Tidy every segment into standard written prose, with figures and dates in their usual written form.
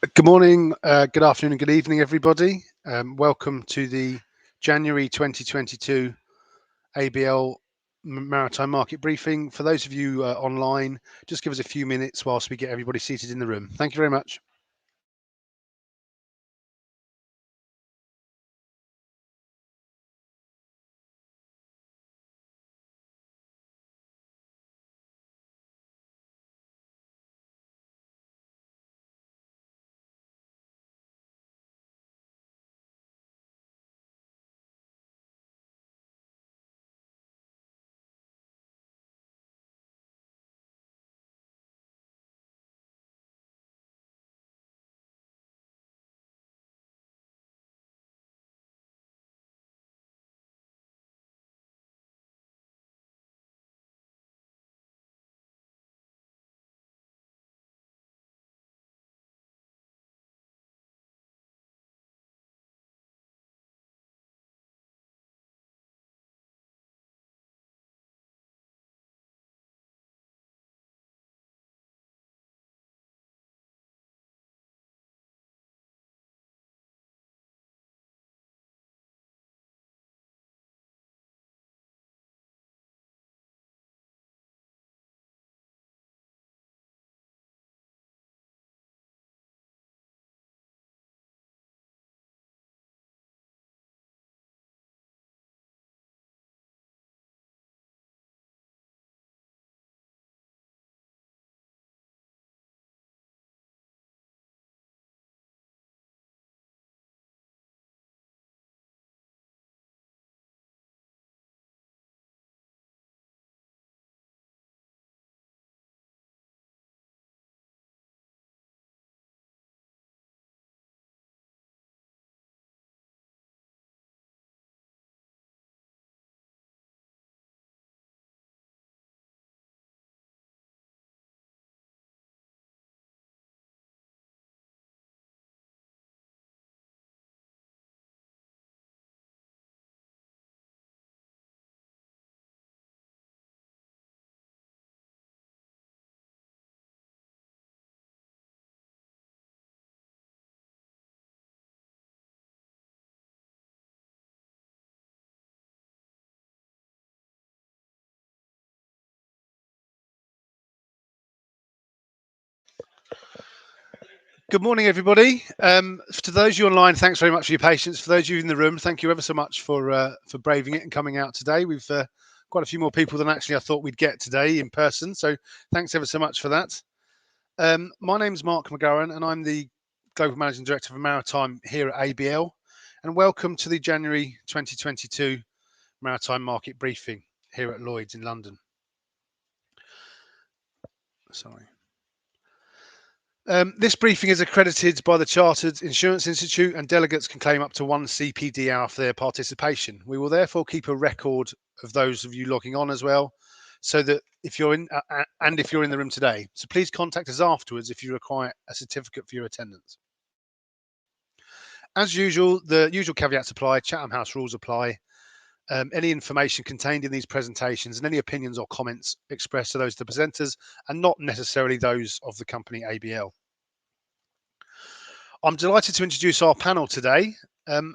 Good morning, good afternoon, and good evening, everybody. Welcome to the January 2022 ABL Maritime Market Briefing. For those of you online, just give us a few minutes whilst we get everybody seated in the room. Thank you very much. Good morning, everybody. To those of you online, thanks very much for your patience. For those of you in the room, thank you ever so much for braving it and coming out today. We've quite a few more people than actually I thought we'd get today in person, so thanks ever so much for that. My name's Mark McGowan, and I'm the Global Managing Director of Maritime here at ABL. And welcome to the January 2022 Maritime Market Briefing here at Lloyd's in London. Sorry. This briefing is accredited by the Chartered Insurance Institute, and delegates can claim up to 1 CPD hour for their participation. We will therefore keep a record of those of you logging on as well, so that if you're in the room today, so please contact us afterwards if you require a certificate for your attendance. As usual, the usual caveats apply, Chatham House rules apply. Any information contained in these presentations and any opinions or comments expressed are those of the presenters and not necessarily those of the company ABL. I'm delighted to introduce our panel today.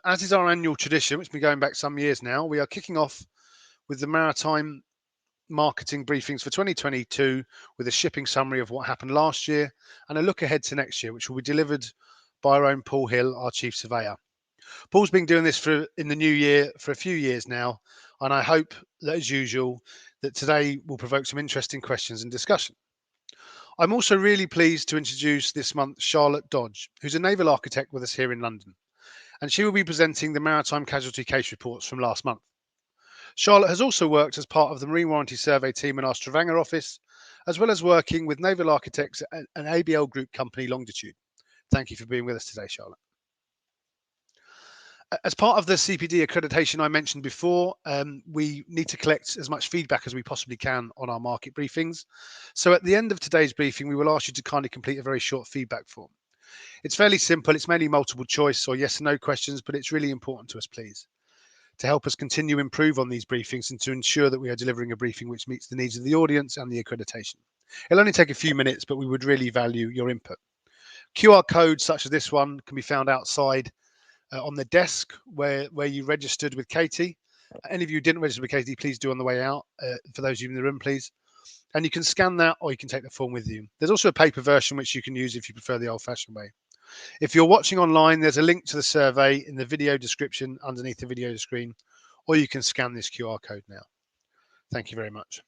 As is our annual tradition, which has been going back some years now, we are kicking off with the Maritime Marketing Briefings for 2022 with a shipping summary of what happened last year and a look ahead to next year, which will be delivered by our own Paul Hill, our Chief Surveyor. Paul's been doing this in the new year for a few years now, and I hope that, as usual, that today will provoke some interesting questions and discussion. I'm also really pleased to introduce this month Charlotte Dodge, who's a naval architect with us here in London, and she will be presenting the maritime casualty case reports from last month. Charlotte has also worked as part of the Marine Warranty Survey team in our Stavanger office, as well as working with naval architects at an ABL group company, Longitude. Thank you for being with us today, Charlotte. As part of the CPD accreditation I mentioned before, we need to collect as much feedback as we possibly can on our market briefings. So at the end of today's briefing, we will ask you to kindly complete a very short feedback form. It's fairly simple. It's mainly multiple choice or yes and no questions, but it's really important to us, please, to help us continue to improve on these briefings and to ensure that we are delivering a briefing which meets the needs of the audience and the accreditation. It'll only take a few minutes, but we would really value your input. QR codes such as this one can be found outside on the desk where you registered with Katie. Any of you who didn't register with Katie, please do on the way out. For those of you in the room, please. And you can scan that, or you can take the form with you. There's also a paper version which you can use if you prefer the old-fashioned way. If you're watching online, there's a link to the survey in the video description underneath the video screen, or you can scan this QR code now. Thank you very much.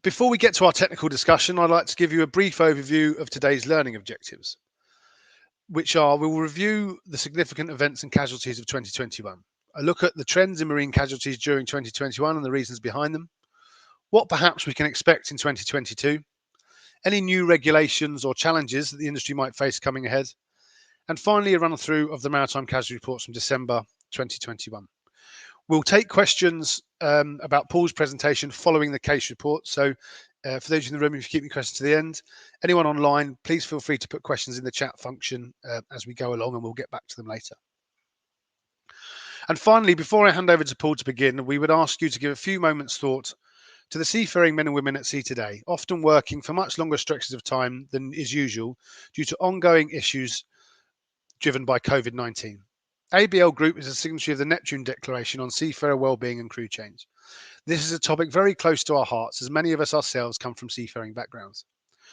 Before we get to our technical discussion, I'd like to give you a brief overview of today's learning objectives, which are: we will review the significant events and casualties of 2021, a look at the trends in marine casualties during 2021 and the reasons behind them, what perhaps we can expect in 2022, any new regulations or challenges that the industry might face coming ahead, and finally a run through of the maritime casualty reports from December 2021. We'll take questions about Paul's presentation following the case report. So for those in the room, if you keep your questions to the end, anyone online, please feel free to put questions in the chat function as we go along, and we'll get back to them later. And finally, before I hand over to Paul to begin, we would ask you to give a few moments thought to the seafaring men and women at sea today, often working for much longer stretches of time than is usual due to ongoing issues driven by COVID-19. ABL Group is a signatory of the Neptune Declaration on Seafarer Wellbeing and Crew Change. This is a topic very close to our hearts, as many of us ourselves come from seafaring backgrounds.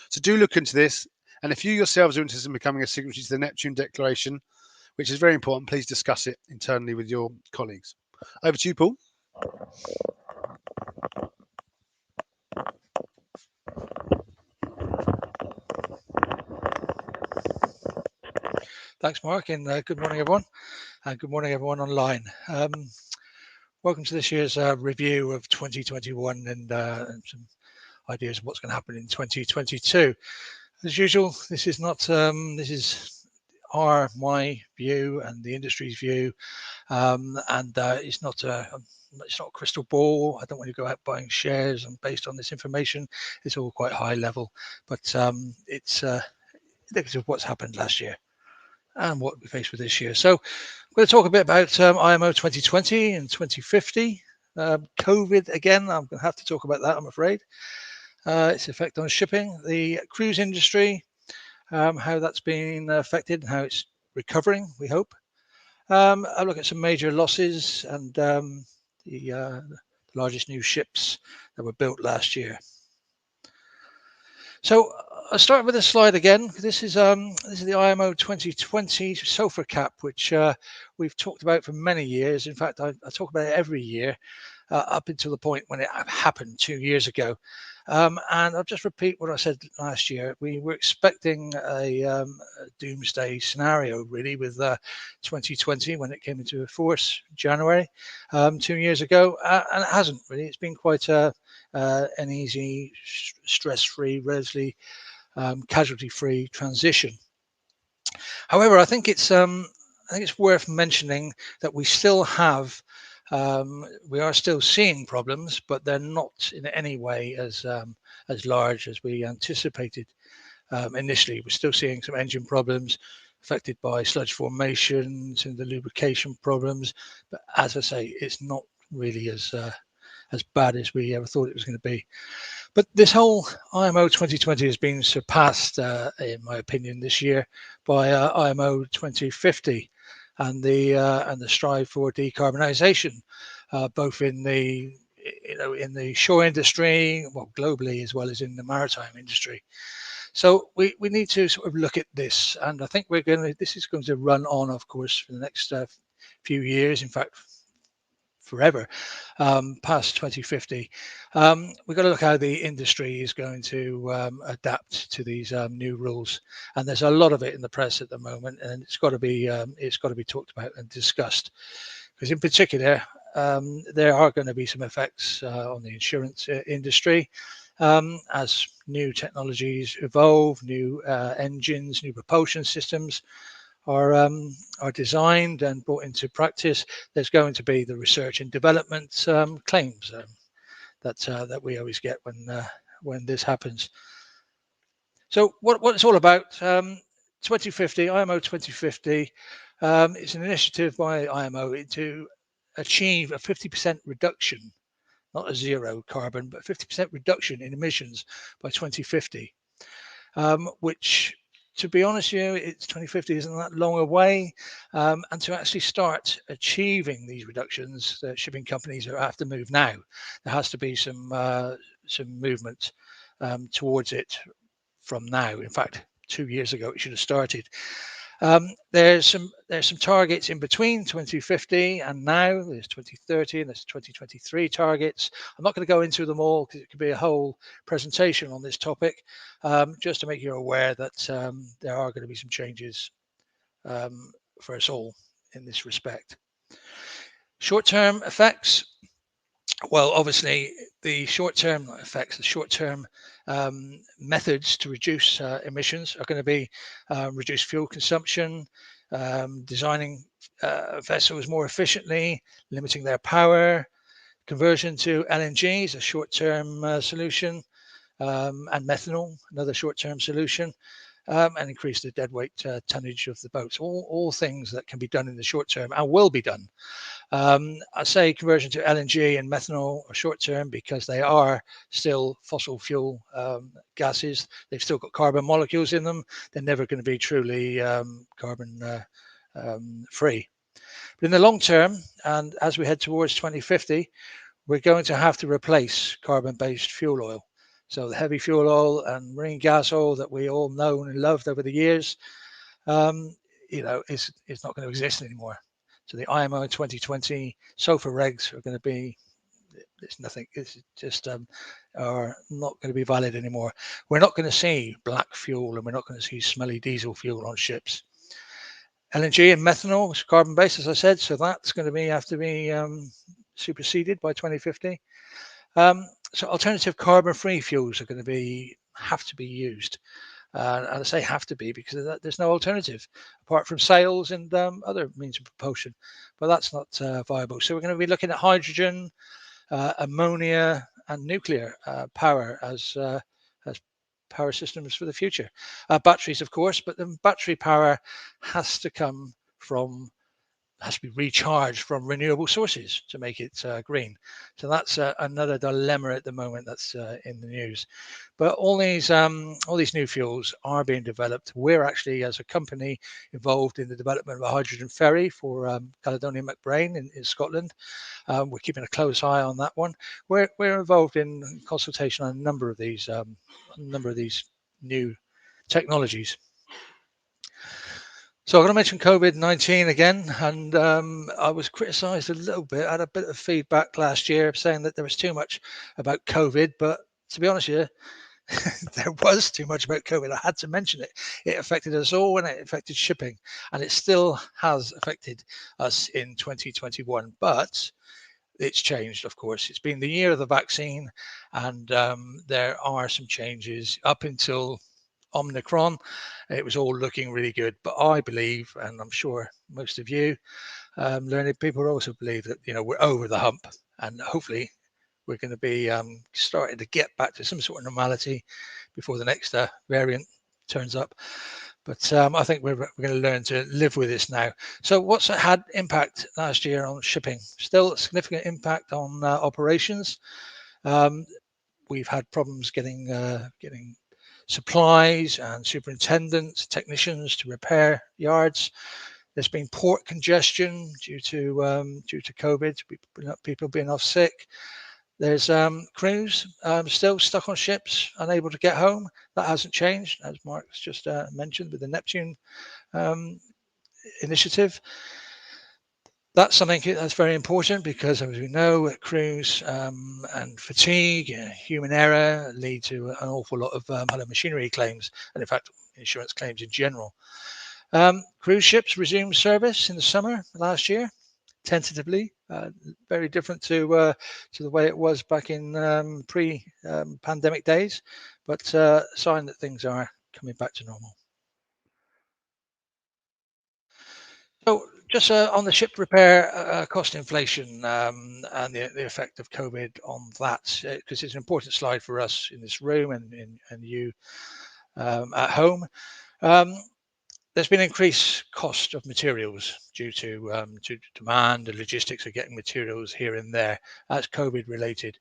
So do look into this, and if you yourselves are interested in becoming a signatory to the Neptune Declaration, which is very important, please discuss it internally with your colleagues. Over to you, Paul. Thanks, Mark, and good morning, everyone. And good morning, everyone online. Welcome to this year's review of 2021 and some ideas of what's going to happen in 2022. As usual, this is not this is my view and the industry's view, and it's not a crystal ball. I don't want to go out buying shares and based on this information. It's all quite high level, but it's indicative of what's happened last year and what we face with this year. So I'm going to talk a bit about IMO 2020 and 2050. COVID again, I'm going to have to talk about that, I'm afraid. Its effect on shipping, the cruise industry, how that's been affected and how it's recovering, we hope. I'll look at some major losses and the largest new ships that were built last year. So I'll start with this slide again. This is the IMO 2020 sulfur cap, which we've talked about for many years. In fact, I talk about it every year up until the point when it happened 2 years ago. And I'll just repeat what I said last year. We were expecting a doomsday scenario, really, with 2020 when it came into force January 2 years ago, and it hasn't really. It's been quite an easy, stress-free, relatively casualty-free transition. However, I think it's worth mentioning that we still have. We are still seeing problems, but they're not in any way as large as we anticipated initially. We're still seeing some engine problems affected by sludge formations and the lubrication problems. But as I say, it's not really as bad as we ever thought it was going to be. But this whole IMO 2020 has been surpassed, in my opinion, this year by IMO 2050. And the strive for decarbonisation, both in the shore industry, well, globally, as well as in the maritime industry. So we need to sort of look at this, and I think this is going to run on, of course, for the next few years. In fact, forever, past 2050. We've got to look how the industry is going to adapt to these new rules, and there's a lot of it in the press at the moment, and it's got to be talked about and discussed, because in particular there are going to be some effects on the insurance industry as new technologies evolve, new engines, new propulsion systems are designed and brought into practice. There's going to be the research and development claims that we always get when this happens. So what it's all about, 2050, IMO 2050, it's an initiative by IMO to achieve a 50% reduction, not a zero carbon, but 50% reduction in emissions by 2050. which, to be honest with you, it's 2050 isn't that long away, and to actually start achieving these reductions, the shipping companies have to move now. There has to be some movement towards it from now. In fact, 2 years ago it should have started. There's some targets in between 2050 and now. There's 2030 and there's 2023 targets. I'm not going to go into them all because it could be a whole presentation on this topic. Just to make you aware that there are going to be some changes for us all in this respect. Short-term effects. Well, obviously, the short-term effects, the short-term methods to reduce emissions are going to be reduce fuel consumption, designing vessels more efficiently, limiting their power, conversion to LNG is a short-term solution, and methanol, another short-term solution, and increase the deadweight tonnage of the boats. All things that can be done in the short term and will be done. I say conversion to LNG and methanol are short term because they are still fossil fuel gases. They've still got carbon molecules in them. They're never going to be truly carbon free. But in the long term, and as we head towards 2050, we're going to have to replace carbon-based fuel oil. So the heavy fuel oil and marine gas oil that we all know and loved over the years, is not going to exist anymore. So the IMO 2020 sulfur regs are going to be, it's nothing, it's just are not going to be valid anymore. We're not going to see black fuel and we're not going to see smelly diesel fuel on ships. LNG and methanol is carbon-based, as I said, so that's going to have to be superseded by 2050. So alternative carbon-free fuels are going to have to be used. And I say have to be because there's no alternative apart from sails and other means of propulsion, but that's not viable. So we're going to be looking at hydrogen, ammonia, and nuclear power as power systems for the future. Batteries, of course, but the battery power has to be recharged from renewable sources to make it green. So that's another dilemma at the moment that's in the news. But all these new fuels are being developed. We're actually, as a company, involved in the development of a hydrogen ferry for Caledonia McBrain in Scotland. We're keeping a close eye on that one. We're involved in consultation on a number of these new technologies. So I'm going to mention COVID-19 again, and I was criticised a little bit. I had a bit of feedback last year saying that there was too much about COVID, but to be honest with you, there was too much about COVID. I had to mention it. It affected us all and it affected shipping, and it still has affected us in 2021, but it's changed, of course. It's been the year of the vaccine, and there are some changes up until Omicron. It was all looking really good, but I believe, and I'm sure most of you learned people also believe that we're over the hump, and hopefully we're going to be starting to get back to some sort of normality before the next variant turns up. But I think we're going to learn to live with this now. So what's had impact last year on shipping? Still a significant impact on operations. We've had problems getting supplies and superintendents, technicians to repair yards. There's been port congestion due to COVID, people being off sick. There's crews still stuck on ships, unable to get home. That hasn't changed, as Mark's just mentioned with the Neptune initiative. That's something that's very important because, as we know, crews and fatigue, human error lead to an awful lot of machinery claims, and in fact, insurance claims in general. Cruise ships resumed service in the summer last year, tentatively, very different to the way it was back in pre-pandemic days, but a sign that things are coming back to normal. So just on the ship repair cost inflation and the effect of COVID on that, because it's an important slide for us in this room and you at home. There's been increased cost of materials due to demand and logistics of getting materials here and there. That's COVID related.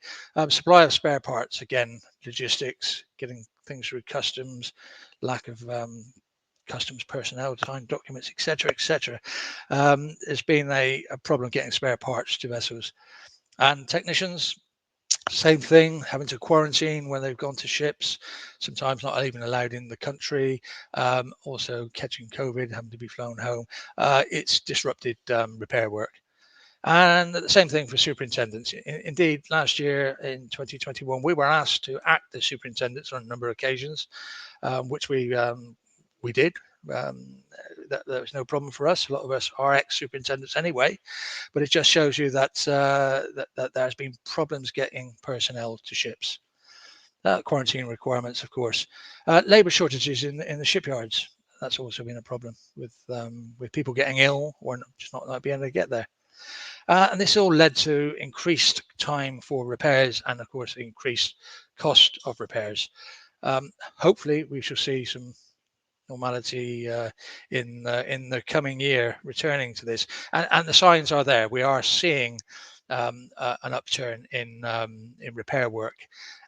Supply of spare parts, again, logistics, getting things through customs, lack of customs personnel, signed documents, etc., etc. There's been a problem getting spare parts to vessels, and technicians, same thing, having to quarantine when they've gone to ships, sometimes not even allowed in the country, also catching COVID, having to be flown home. It's disrupted repair work. And the same thing for superintendents. Indeed, last year in 2021, we were asked to act as superintendents on a number of occasions, which we did. That was no problem for us. A lot of us are ex-superintendents anyway, but it just shows you that that there's been problems getting personnel to ships. Quarantine requirements, of course. Labour shortages in the shipyards. That's also been a problem with people getting ill or just not being able to get there. And this all led to increased time for repairs and, of course, increased cost of repairs. Hopefully, we shall see some normality in the coming year, returning to this. And the signs are there. We are seeing an upturn in repair work.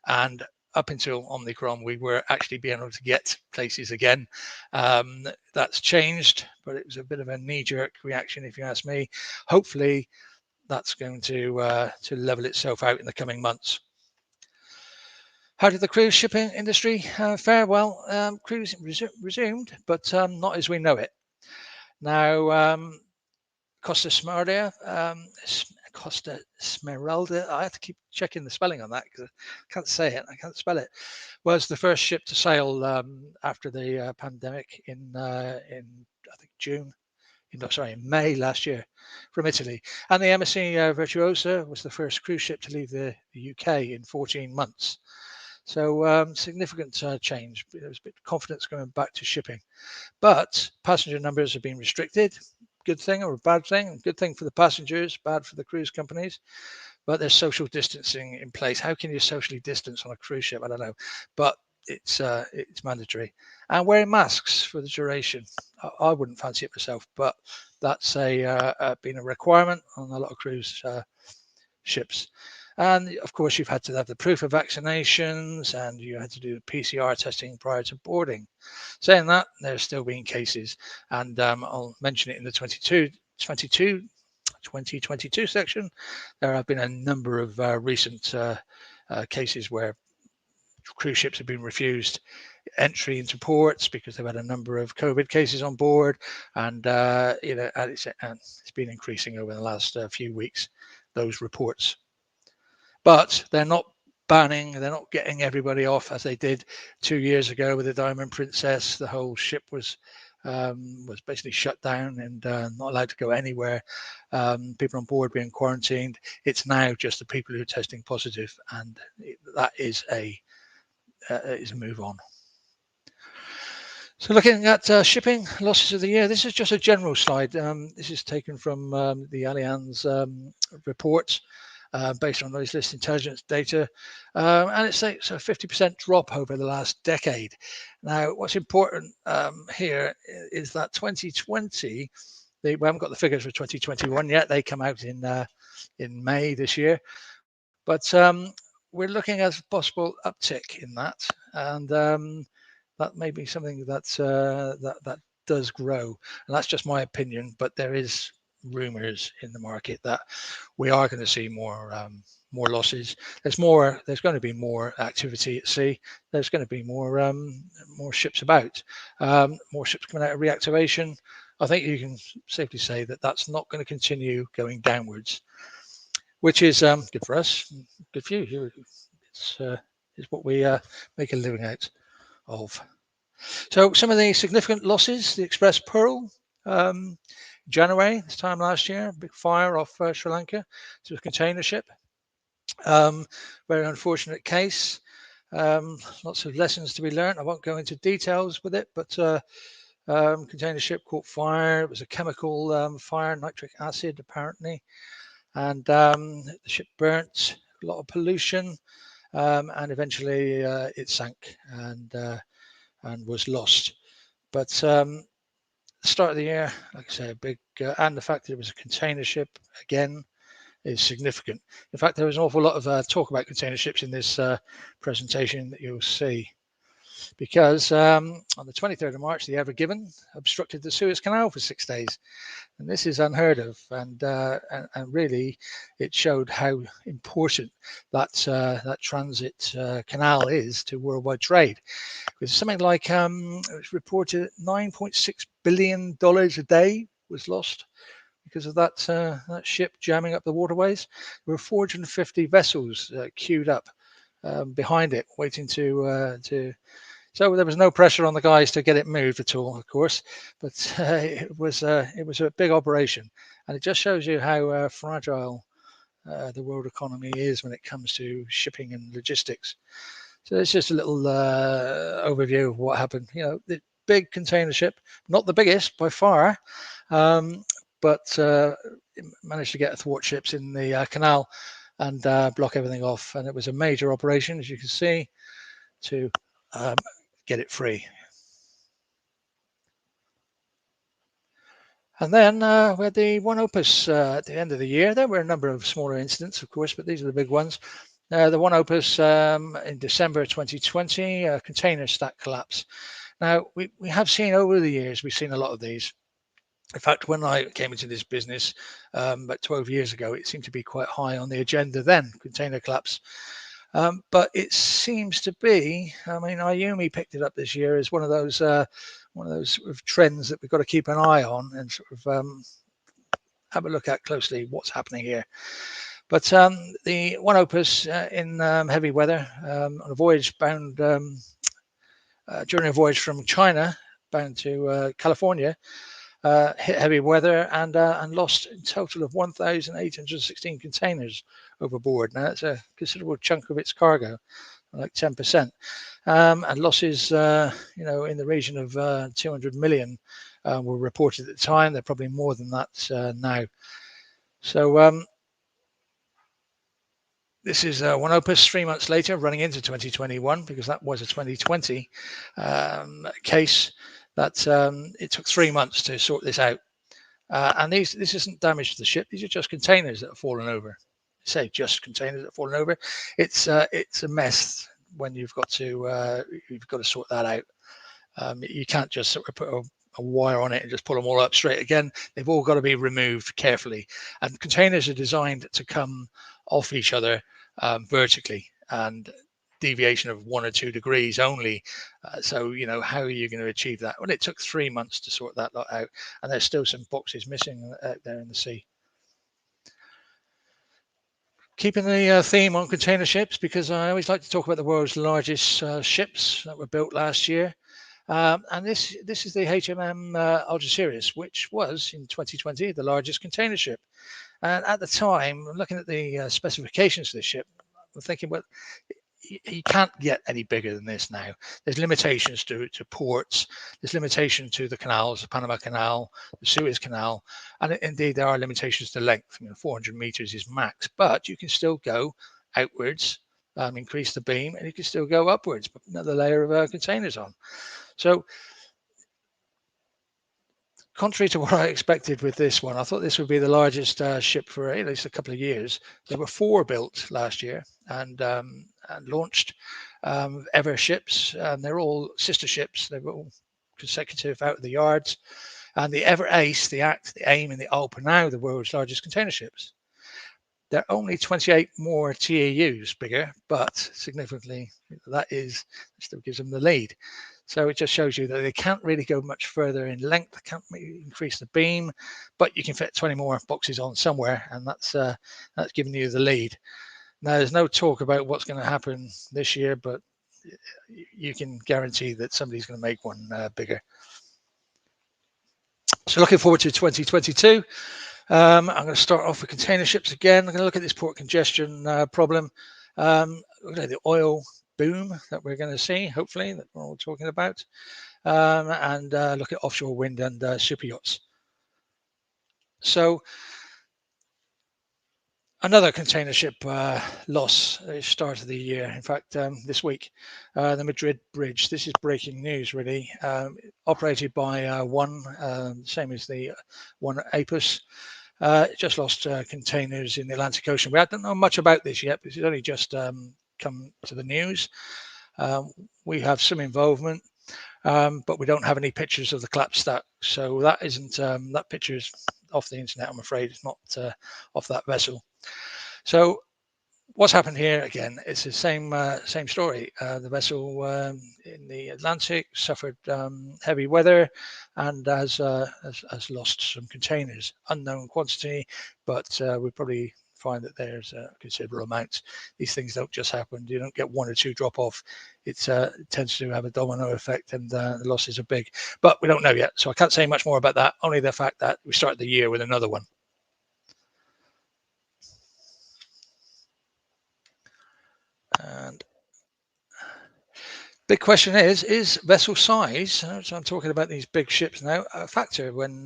And up until Omicron, we were actually being able to get places again. That's changed, but it was a bit of a knee-jerk reaction, if you ask me. Hopefully, that's going to level itself out in the coming months. How did the cruise shipping industry fare? Well, cruise resumed, but not as we know it. Now, Costa Smeralda, Costa Smeralda, I have to keep checking the spelling on that because I can't say it, I can't spell it, was the first ship to sail after the pandemic in I think May last year from Italy. And the MSC Virtuosa was the first cruise ship to leave the UK in 14 months. So significant change. There's a bit of confidence going back to shipping. But passenger numbers have been restricted. Good thing or a bad thing? Good thing for the passengers, bad for the cruise companies. But there's social distancing in place. How can you socially distance on a cruise ship? I don't know. But it's mandatory. And wearing masks for the duration. I wouldn't fancy it myself, but that's been a requirement on a lot of cruise ships. And of course, you've had to have the proof of vaccinations, and you had to do PCR testing prior to boarding. Saying that, there's still been cases, and I'll mention it in the 2022 section. There have been a number of recent cases where cruise ships have been refused entry into ports because they've had a number of COVID cases on board, and it's been increasing over the last few weeks, those reports. But they're not banning, they're not getting everybody off as they did 2 years ago with the Diamond Princess. The whole ship was basically shut down and not allowed to go anywhere. People on board being quarantined. It's now just the people who are testing positive, and that is a move on. So looking at shipping losses of the year, this is just a general slide. This is taken from the Allianz report based on those list intelligence data. And it's a 50% drop over the last decade. Now, what's important here is that 2020, we haven't got the figures for 2021 yet. They come out in May this year. But we're looking at a possible uptick in that. And that may be something that does grow, and that's just my opinion. But there is rumours in the market that we are going to see more losses. There's going to be more activity at sea. There's going to be more ships about, more ships coming out of reactivation. I think you can safely say that that's not going to continue going downwards, which is good for us, good for you. It's what we make a living out of. So some of the significant losses: the Express Pearl, January this time last year, big fire off Sri Lanka to a container ship. Very unfortunate case. Lots of lessons to be learned. I won't go into details with it, but container ship caught fire. It was a chemical fire, nitric acid apparently, and the ship burnt. A lot of pollution, and eventually it sank and was lost. But the start of the year, like I say, a big, and the fact that it was a container ship again is significant. In fact, there was an awful lot of talk about container ships in this presentation that you'll see. because on the 23rd of March, the Ever Given obstructed the Suez Canal for 6 days. And this is unheard of, and really, it showed how important that transit canal is to worldwide trade. Because something like it was reported $9.6 billion a day was lost because of that ship jamming up the waterways. There were 450 vessels queued up behind it, waiting to. So there was no pressure on the guys to get it moved at all, of course, but it was a big operation, and it just shows you how fragile the world economy is when it comes to shipping and logistics. So it's just a little overview of what happened. The big container ship, not the biggest by far, but it managed to get thwart ships in the canal and block everything off, and it was a major operation, as you can see, to get it free. And then we had the One Opus at the end of the year. There were a number of smaller incidents, of course, but these are the big ones. The One Opus in December 2020, a container stack collapse. Now, we have seen over the years, we've seen a lot of these. In fact, when I came into this business about 12 years ago, it seemed to be quite high on the agenda then, container collapse. But it seems to be, Ayumi picked it up this year as one of those sort of trends that we've got to keep an eye on and sort of have a look at closely what's happening here. But the One Opus in heavy weather on a voyage bound during a voyage from China bound to California, hit heavy weather and lost a total of 1,816 containers overboard. Now that's a considerable chunk of its cargo, like 10%, and losses, in the region of 200 million were reported at the time. They're probably more than that now. So this is One Opus 3 months later, running into 2021, because that was a 2020 case. That it took 3 months to sort this out. And this isn't damage to the ship. These are just containers that have fallen over. I say just containers that have fallen over. It's a mess when you've got to sort that out. You can't just sort of put a wire on it and just pull them all up straight again. They've all got to be removed carefully. And containers are designed to come off each other vertically, and deviation of 1 or 2 degrees only. So, how are you going to achieve that? Well, it took 3 months to sort that lot out, and there's still some boxes missing out there in the sea. Keeping the theme on container ships, because I always like to talk about the world's largest ships that were built last year. And this is the HMM Algeciras, which was in 2020 the largest container ship. And at the time, looking at the specifications of the ship, I'm thinking, well, you can't get any bigger than this now. There's limitations to ports. There's limitation to the canals, the Panama Canal, the Suez Canal, and indeed there are limitations to length. 400 meters is max, but you can still go outwards, increase the beam, and you can still go upwards, put another layer of containers on. So, contrary to what I expected with this one, I thought this would be the largest ship for at least a couple of years. There were 4 built last year and launched ever ships, and they're all sister ships. They were all consecutive out of the yards. And the Ever Ace, the Act, the Aim, and the Alp are now the world's largest container ships. They're only 28 more TEUs bigger, but significantly, that still gives them the lead. So it just shows you that they can't really go much further in length, they can't really increase the beam, but you can fit 20 more boxes on somewhere, and that's giving you the lead. Now, there's no talk about what's going to happen this year, but you can guarantee that somebody's going to make one bigger. So looking forward to 2022. I'm going to start off with container ships again. I'm going to look at this port congestion problem. Look at the oil boom that we're going to see, hopefully, that we're all talking about, and look at offshore wind and super yachts. So another container ship loss at the start of the year. In fact, this week, the Madrid bridge. This is breaking news, really. Operated by One, same as the One Opus. Just lost containers in the Atlantic Ocean. We don't know much about this yet because it's only just come to the news. We have some involvement, but we don't have any pictures of the collapsed stack. So that isn't, that picture is off the internet, I'm afraid. It's not off that vessel. So what's happened here again? It's the same story. The vessel in the Atlantic suffered heavy weather and has lost some containers, unknown quantity, but we probably find that there's a considerable amount. These things don't just happen. You don't get one or two drop off. It tends to have a domino effect, and the losses are big. But we don't know yet, so I can't say much more about that. Only the fact that we started the year with another one. And big question is vessel size, so I'm talking about these big ships now, a factor when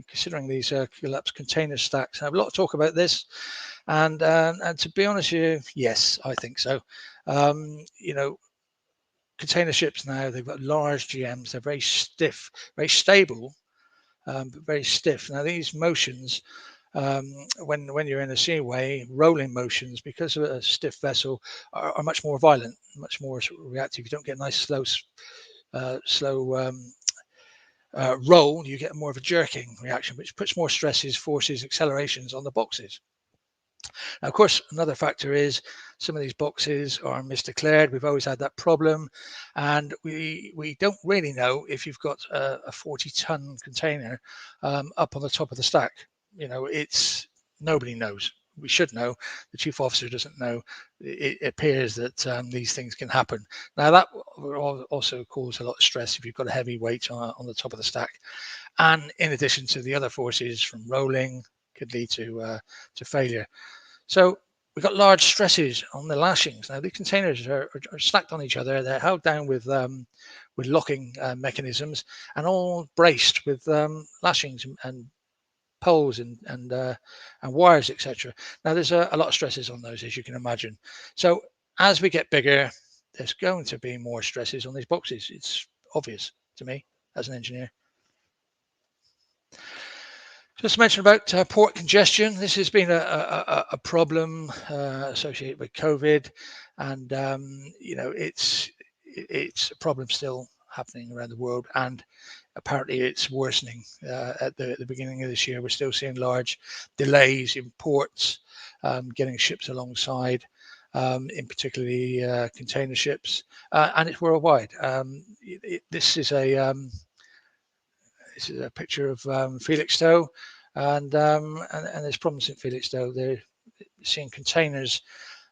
considering these collapsed container stacks? I have a lot of talk about this, and to be honest with you, yes, I think so. You know, container ships now, they've got large GMs, they're very stiff, very stable, but very stiff. Now these motions, when you're in a seaway, rolling motions, because of a stiff vessel, are much more violent, much more sort of reactive. You don't get a nice slow roll. You get more of a jerking reaction, which puts more stresses, forces, accelerations on the boxes. Now, of course, another factor is some of these boxes are misdeclared. We've always had that problem, and we don't really know if you've got a 40-ton container up on the top of the stack. You know, nobody knows. We should know. The chief officer doesn't know. It appears that these things can happen. Now, that will also cause a lot of stress if you've got a heavy weight on the top of the stack, and in addition to the other forces from rolling, could lead to failure. So we've got large stresses on the lashings. Now the containers are stacked on each other. They're held down with locking mechanisms, and all braced with lashings and poles and wires, etc. Now there's a lot of stresses on those, as you can imagine. So as we get bigger, there's going to be more stresses on these boxes. It's obvious to me as an engineer. Just to mention about port congestion. This has been a problem associated with COVID, and you know, it's a problem still happening around the world, and apparently it's worsening. At the beginning of this year, we're still seeing large delays in ports, getting ships alongside, in particularly container ships, and it's worldwide. This is a picture of Felixstowe, and there's problems in Felixstowe. They're seeing containers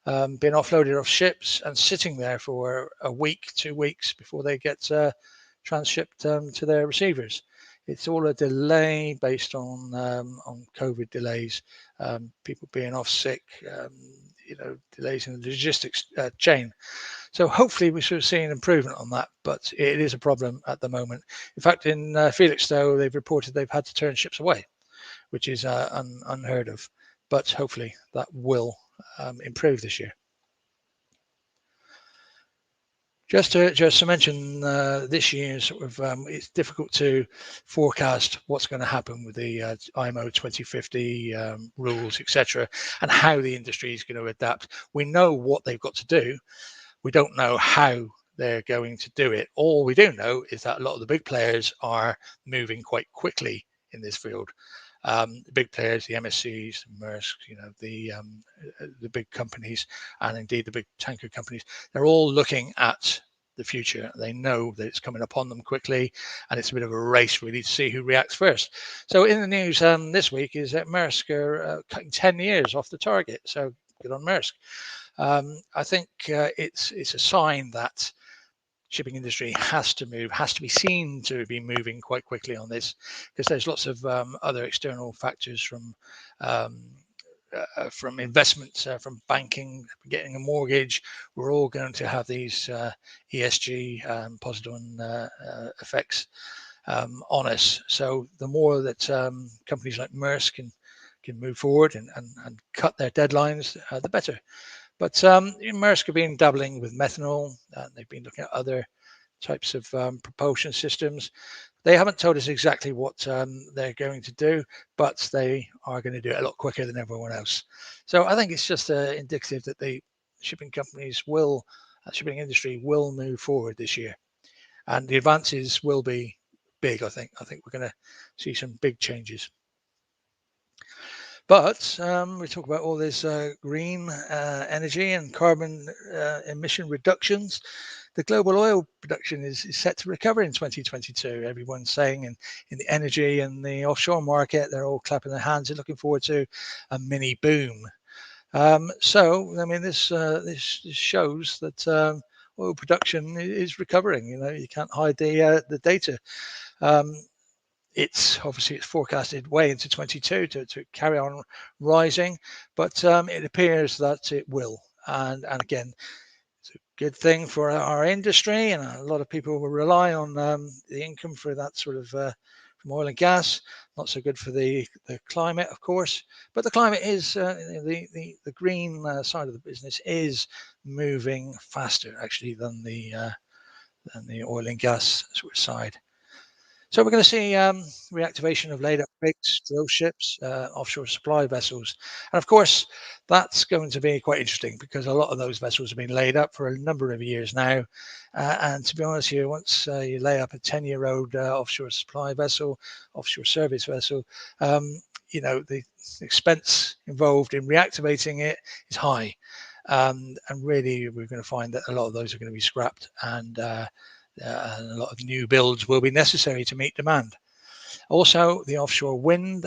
being offloaded off ships and sitting there for a week, 2 weeks before they get transshipped to their receivers. It's all a delay based on COVID delays, people being off sick, you know, delays in the logistics chain. So hopefully we should see an improvement on that, but it is a problem at the moment. In fact, in Felixstowe, they've reported they've had to turn ships away, which is unheard of. But hopefully that will improve this year. Just to mention this year, sort of, it's difficult to forecast what's going to happen with the IMO 2050 rules, etc., and how the industry is going to adapt. We know what they've got to do. We don't know how they're going to do it. All we do know is that a lot of the big players are moving quite quickly in this field. The big players, the MSCs, Maersk, you know, the big companies, and indeed the big tanker companies, they're all looking at the future. They know that it's coming upon them quickly, and it's a bit of a race really to see who reacts first. So in the news this week is that Maersk are cutting 10 years off the target. So good on Maersk. I think it's a sign that shipping industry has to move, has to be seen to be moving quite quickly on this, because there's lots of other external factors from investments, from banking, getting a mortgage. We're all going to have these ESG positive effects on us. So the more that companies like Maersk can move forward and cut their deadlines, the better. But Maersk have been dabbling with methanol. They've been looking at other types of propulsion systems. They haven't told us exactly what they're going to do, but they are going to do it a lot quicker than everyone else. So I think it's just indicative that the shipping companies will shipping industry will move forward this year, and the advances will be big. I think we're going to see some big changes. But we talk about all this green energy and carbon emission reductions. The global oil production is set to recover in 2022. Everyone's saying in the energy and the offshore market, they're all clapping their hands and looking forward to a mini boom. So, I mean, this shows that oil production is recovering. You know, you can't hide the data. It's forecasted way into 22 to carry on rising, but it appears that it will. And again, it's a good thing for our industry, and a lot of people will rely on the income for that sort of from oil and gas. Not so good for the climate, of course, but the climate is the green side of the business is moving faster actually than the oil and gas sort of side. So we're going to see reactivation of laid up rigs, drill ships, offshore supply vessels. And of course, that's going to be quite interesting because a lot of those vessels have been laid up for a number of years now. And to be honest here, once you lay up a 10-year-old offshore supply vessel, offshore service vessel, you know, the expense involved in reactivating it is high. And really, we're going to find that a lot of those are going to be scrapped, and a lot of new builds will be necessary to meet demand. Also, the offshore wind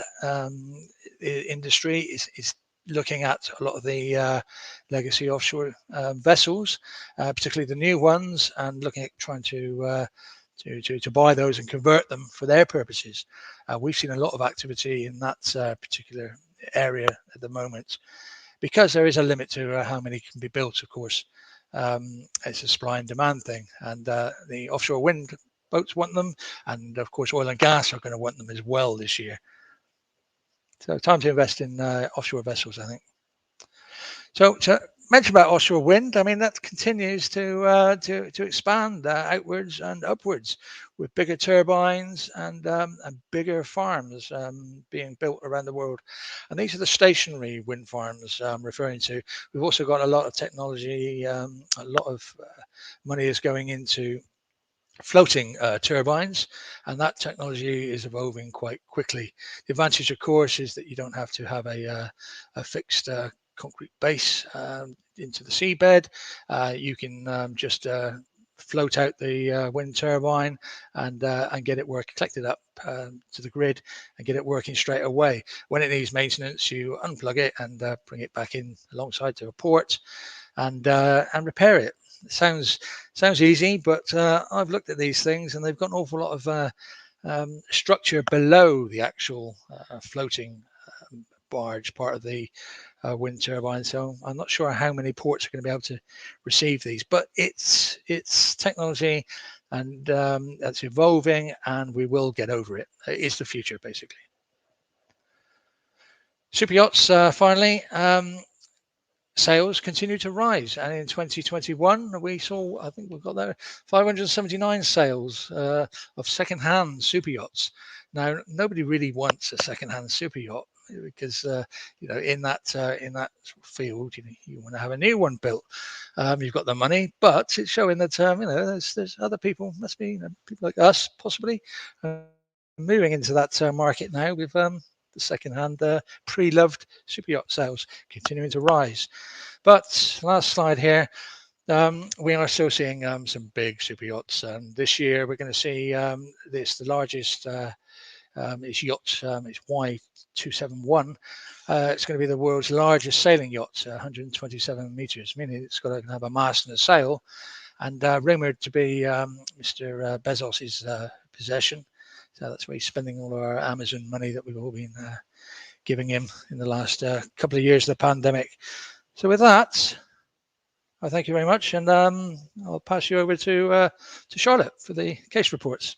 industry is looking at a lot of the legacy offshore vessels, particularly the new ones, and looking at trying to buy those and convert them for their purposes. We've seen a lot of activity in that particular area at the moment, because there is a limit to how many can be built, of course. It's a supply and demand thing, and the offshore wind boats want them, and of course oil and gas are going to want them as well this year. So time to invest in offshore vessels, I think. So to mention about offshore wind, I mean that continues to expand outwards and upwards, with bigger turbines and bigger farms being built around the world. And these are the stationary wind farms I'm referring to. We've also got a lot of technology, a lot of money is going into floating turbines, and that technology is evolving quite quickly. The advantage, of course, is that you don't have to have a fixed concrete base into the seabed. You can just float out the wind turbine and get it collect it up to the grid and get it working straight away. When it needs maintenance, you unplug it and bring it back in alongside to a port and repair it. It sounds easy, but I've looked at these things and they've got an awful lot of structure below the actual floating barge part of the wind turbine. So I'm not sure how many ports are going to be able to receive these, but it's technology, and that's evolving, and we will get over it. It's the future, basically. Super yachts, finally. Sales continue to rise, and in 2021 we saw, I think we've got there 579 sales of second-hand super yachts. Now, nobody really wants a second-hand super yacht because you know, in that field, you want to have a new one built. You've got the money, but it's showing that you know, there's other people, must be, you know, people like us possibly moving into that market now with the second-hand pre-loved super yacht sales continuing to rise. But last slide here, we are still seeing some big super yachts, and this year we're going to see the largest is yacht, it's Y271. It's going to be the world's largest sailing yacht, 127 meters, meaning it's got to have a mast and a sail, and rumored to be Mr. Bezos's possession. So that's where he's spending all our Amazon money that we've all been giving him in the last couple of years of the pandemic. So with that, I thank you very much, and I'll pass you over to Charlotte for the case reports.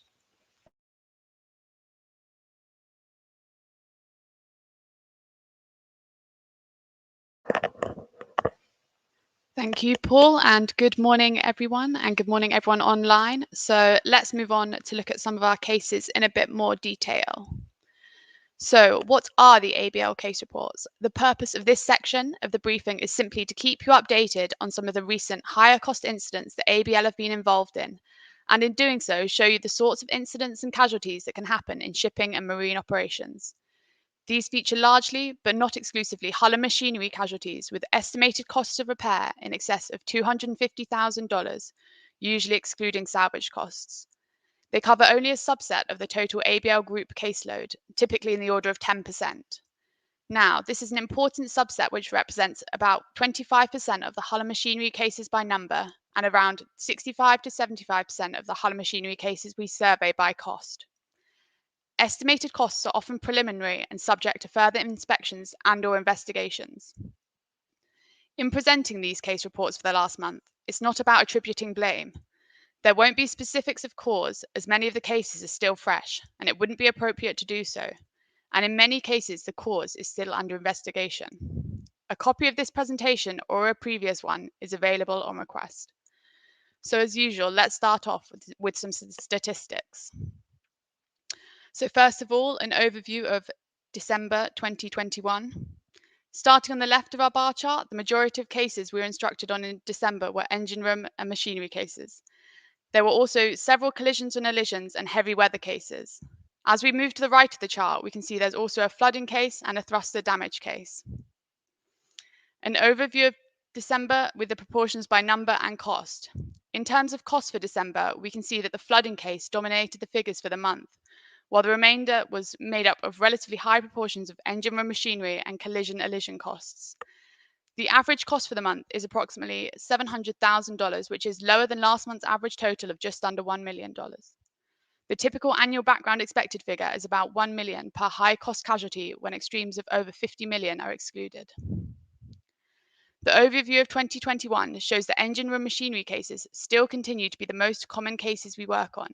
Thank you, Paul, and good morning, everyone, and good morning, everyone online. So let's move on to look at some of our cases in a bit more detail. So, what are the ABL case reports? The purpose of this section of the briefing is simply to keep you updated on some of the recent higher cost incidents that ABL have been involved in, and in doing so, show you the sorts of incidents and casualties that can happen in shipping and marine operations. These feature largely, but not exclusively, hull and machinery casualties with estimated costs of repair in excess of $250,000, usually excluding salvage costs. They cover only a subset of the total ABL group caseload, typically in the order of 10%. Now, this is an important subset which represents about 25% of the hull and machinery cases by number and around 65 to 75% of the hull and machinery cases we survey by cost. Estimated costs are often preliminary and subject to further inspections and/or investigations. In presenting these case reports for the last month, it's not about attributing blame. There won't be specifics of cause, as many of the cases are still fresh, and it wouldn't be appropriate to do so. And in many cases, the cause is still under investigation. A copy of this presentation or a previous one is available on request. So as usual, let's start off with some statistics. So first of all, an overview of December 2021. Starting on the left of our bar chart, the majority of cases we were instructed on in December were engine room and machinery cases. There were also several collisions and elisions and heavy weather cases. As we move to the right of the chart, we can see there's also a flooding case and a thruster damage case. An overview of December with the proportions by number and cost. In terms of cost for December, we can see that the flooding case dominated the figures for the month, while the remainder was made up of relatively high proportions of engine room machinery and collision-elision costs. The average cost for the month is approximately $700,000, which is lower than last month's average total of just under $1 million. The typical annual background expected figure is about $1 million per high-cost casualty when extremes of over $50 million are excluded. The overview of 2021 shows that engine room machinery cases still continue to be the most common cases we work on.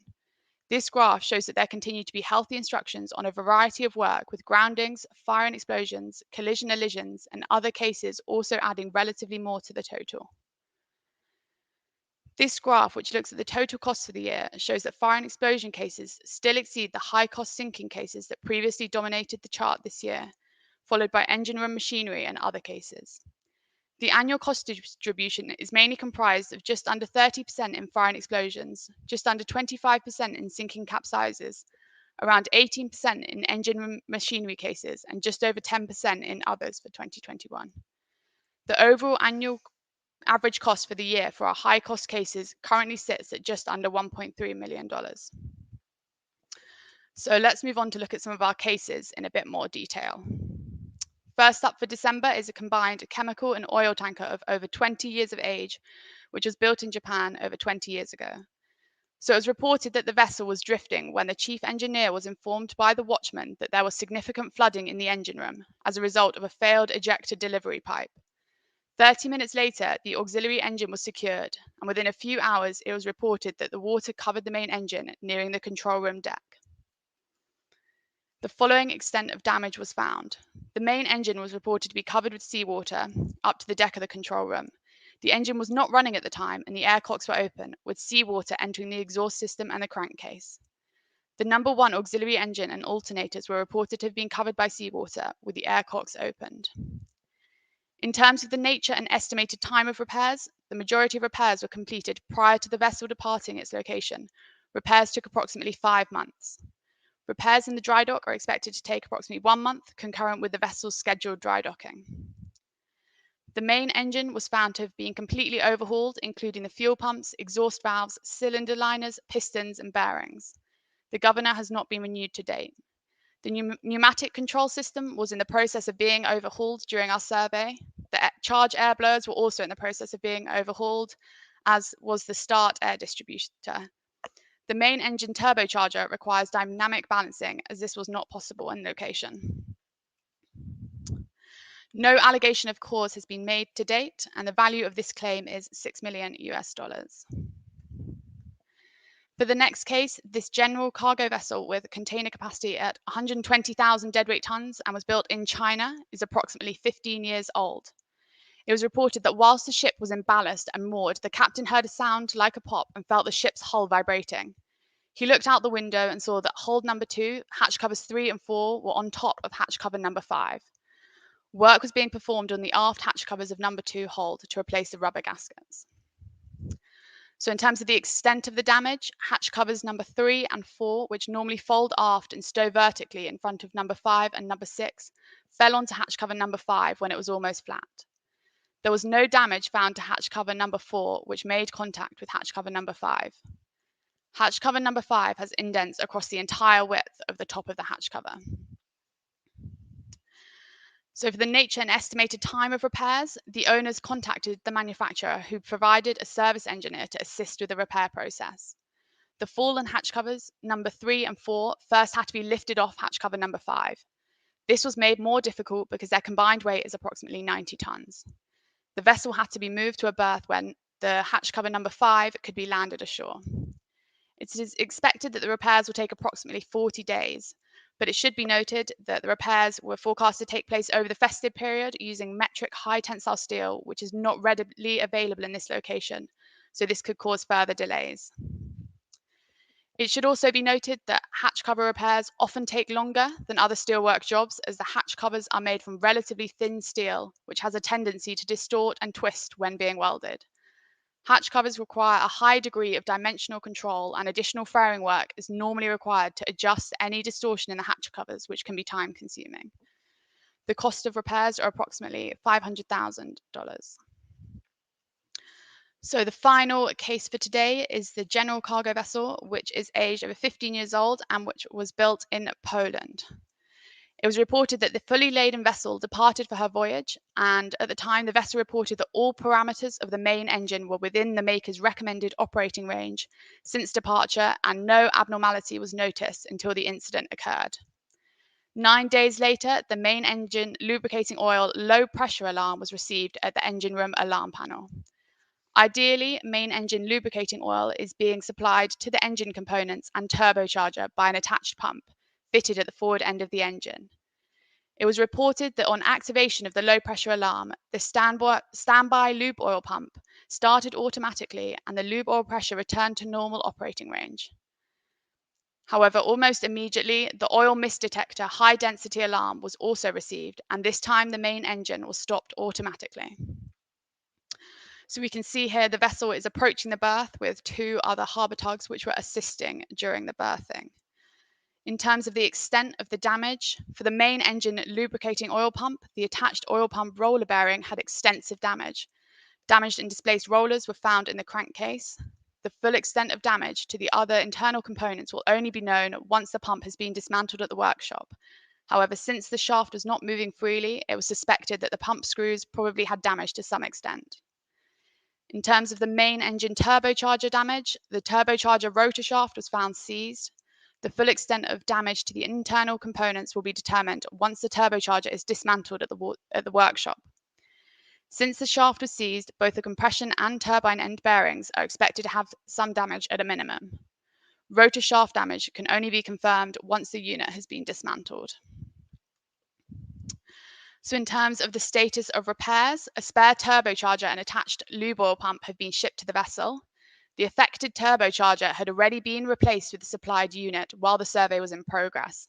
This graph shows that there continue to be healthy instructions on a variety of work, with groundings, fire and explosions, collision elisions, and other cases also adding relatively more to the total. This graph, which looks at the total costs for the year, shows that fire and explosion cases still exceed the high-cost sinking cases that previously dominated the chart this year, followed by engine room machinery and other cases. The annual cost distribution is mainly comprised of just under 30% in fire and explosions, just under 25% in sinking capsizes, around 18% in engine room machinery cases, and just over 10% in others for 2021. The overall annual average cost for the year for our high-cost cases currently sits at just under $1.3 million. So let's move on to look at some of our cases in a bit more detail. First up for December is a combined chemical and oil tanker of over 20 years of age, which was built in Japan over 20 years ago. So it was reported that the vessel was drifting when the chief engineer was informed by the watchman that there was significant flooding in the engine room as a result of a failed ejector delivery pipe. 30 minutes later, the auxiliary engine was secured, and within a few hours, it was reported that the water covered the main engine, nearing the control room deck. The following extent of damage was found. The main engine was reported to be covered with seawater up to the deck of the control room. The engine was not running at the time, and the air cocks were open, with seawater entering the exhaust system and the crankcase. The number 1 auxiliary engine and alternators were reported to have been covered by seawater, with the air cocks opened. In terms of the nature and estimated time of repairs, the majority of repairs were completed prior to the vessel departing its location. Repairs took approximately 5 months. Repairs in the dry dock are expected to take approximately 1 month, concurrent with the vessel's scheduled dry docking. The main engine was found to have been completely overhauled, including the fuel pumps, exhaust valves, cylinder liners, pistons, and bearings. The governor has not been renewed to date. The pneumatic control system was in the process of being overhauled during our survey. The charge air blowers were also in the process of being overhauled, as was the start air distributor. The main engine turbocharger requires dynamic balancing, as this was not possible in location. No allegation of cause has been made to date, and the value of this claim is $6 million US. For the next case, this general cargo vessel with container capacity at 120,000 deadweight tons and was built in China is approximately 15 years old. It was reported that whilst the ship was in ballast and moored, the captain heard a sound like a pop and felt the ship's hull vibrating. He looked out the window and saw that hold number 2, hatch covers 3 and 4 were on top of hatch cover number 5. Work was being performed on the aft hatch covers of number 2 hold to replace the rubber gaskets. So in terms of the extent of the damage, hatch covers number 3 and 4, which normally fold aft and stow vertically in front of number 5 and number 6, fell onto hatch cover number 5 when it was almost flat. There was no damage found to hatch cover number 4, which made contact with hatch cover number 5. Hatch cover number 5 has indents across the entire width of the top of the hatch cover. So for the nature and estimated time of repairs, the owners contacted the manufacturer, who provided a service engineer to assist with the repair process. The fallen hatch covers, number 3 and 4, first had to be lifted off hatch cover number 5. This was made more difficult because their combined weight is approximately 90 tons. The vessel had to be moved to a berth when the hatch cover number 5 could be landed ashore. It is expected that the repairs will take approximately 40 days, but it should be noted that the repairs were forecast to take place over the festive period using metric high tensile steel, which is not readily available in this location, so this could cause further delays. It should also be noted that hatch cover repairs often take longer than other steelwork jobs, as the hatch covers are made from relatively thin steel, which has a tendency to distort and twist when being welded. Hatch covers require a high degree of dimensional control, and additional fairing work is normally required to adjust any distortion in the hatch covers, which can be time consuming. The cost of repairs are approximately $500,000. So the final case for today is the general cargo vessel, which is aged over 15 years old and which was built in Poland. It was reported that the fully laden vessel departed for her voyage, and at the time the vessel reported that all parameters of the main engine were within the maker's recommended operating range since departure, and no abnormality was noticed until the incident occurred. 9 days later, the main engine lubricating oil low pressure alarm was received at the engine room alarm panel. Ideally, main engine lubricating oil is being supplied to the engine components and turbocharger by an attached pump fitted at the forward end of the engine. It was reported that on activation of the low pressure alarm, the standby lube oil pump started automatically and the lube oil pressure returned to normal operating range. However, almost immediately, the oil mist detector high density alarm was also received, and this time the main engine was stopped automatically. So we can see here the vessel is approaching the berth with 2 other harbour tugs which were assisting during the berthing. In terms of the extent of the damage, for the main engine lubricating oil pump, the attached oil pump roller bearing had extensive damage. Damaged and displaced rollers were found in the crankcase. The full extent of damage to the other internal components will only be known once the pump has been dismantled at the workshop. However, since the shaft was not moving freely, it was suspected that the pump screws probably had damage to some extent. In terms of the main engine turbocharger damage, the turbocharger rotor shaft was found seized. The full extent of damage to the internal components will be determined once the turbocharger is dismantled at the workshop. Since the shaft was seized, both the compression and turbine end bearings are expected to have some damage at a minimum. Rotor shaft damage can only be confirmed once the unit has been dismantled. So in terms of the status of repairs, a spare turbocharger and attached lube oil pump have been shipped to the vessel. The affected turbocharger had already been replaced with the supplied unit while the survey was in progress.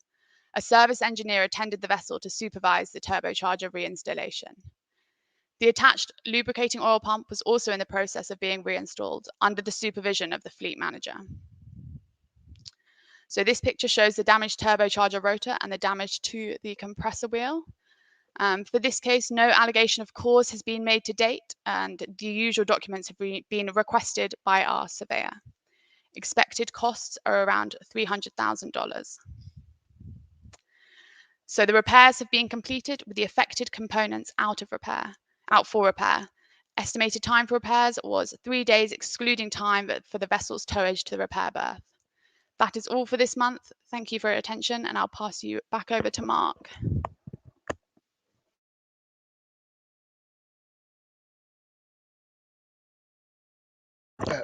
A service engineer attended the vessel to supervise the turbocharger reinstallation. The attached lubricating oil pump was also in the process of being reinstalled under the supervision of the fleet manager. So this picture shows the damaged turbocharger rotor and the damage to the compressor wheel. For this case, no allegation of cause has been made to date, and the usual documents have been requested by our surveyor. Expected costs are around $300,000. So the repairs have been completed with the affected components out for repair. Estimated time for repairs was 3 days, excluding time for the vessel's towage to the repair berth. That is all for this month. Thank you for your attention, and I'll pass you back over to Mark.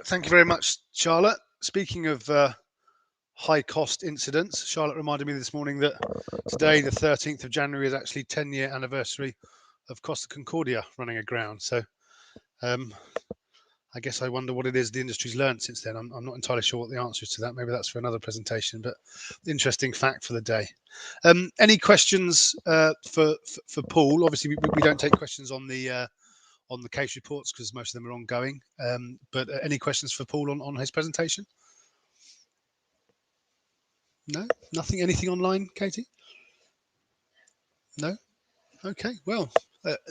Thank you very much, Charlotte. Speaking of high cost incidents, Charlotte reminded me this morning that today, the 13th of January, is actually 10-year anniversary of Costa Concordia running aground. So I guess I wonder what it is the industry's learned since then. I'm not entirely sure what the answer is to that. Maybe that's for another presentation, but interesting fact for the day. Any questions for Paul? Obviously, we don't take questions on the case reports because most of them are ongoing. But any questions for Paul on his presentation? No, nothing. Anything online, Katie? No. Okay. Well,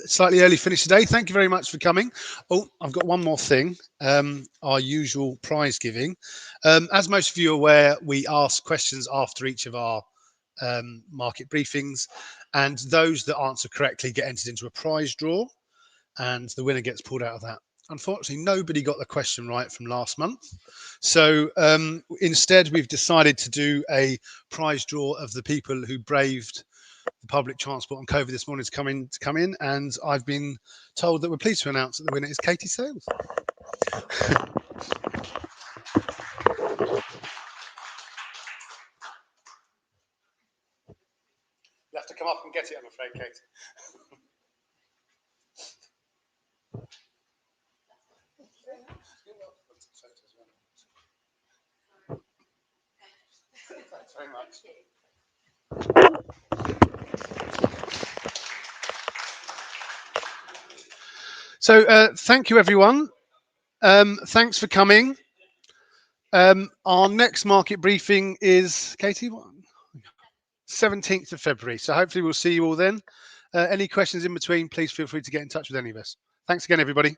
slightly early finish today. Thank you very much for coming. Oh, I've got one more thing. Our usual prize giving. As most of you are aware, we ask questions after each of our market briefings, and those that answer correctly get entered into a prize draw, and the winner gets pulled out of that. Unfortunately, nobody got the question right from last month. So instead, we've decided to do a prize draw of the people who braved the public transport on COVID this morning to come in. And I've been told that we're pleased to announce that the winner is Katie Sales. You have to come up and get it, I'm afraid, Katie. Thanks very much. So thank you, everyone. Thanks for coming. Our next market briefing is, Katie, 17th of February. So hopefully we'll see you all then. Any questions in between, please feel free to get in touch with any of us. Thanks again, everybody.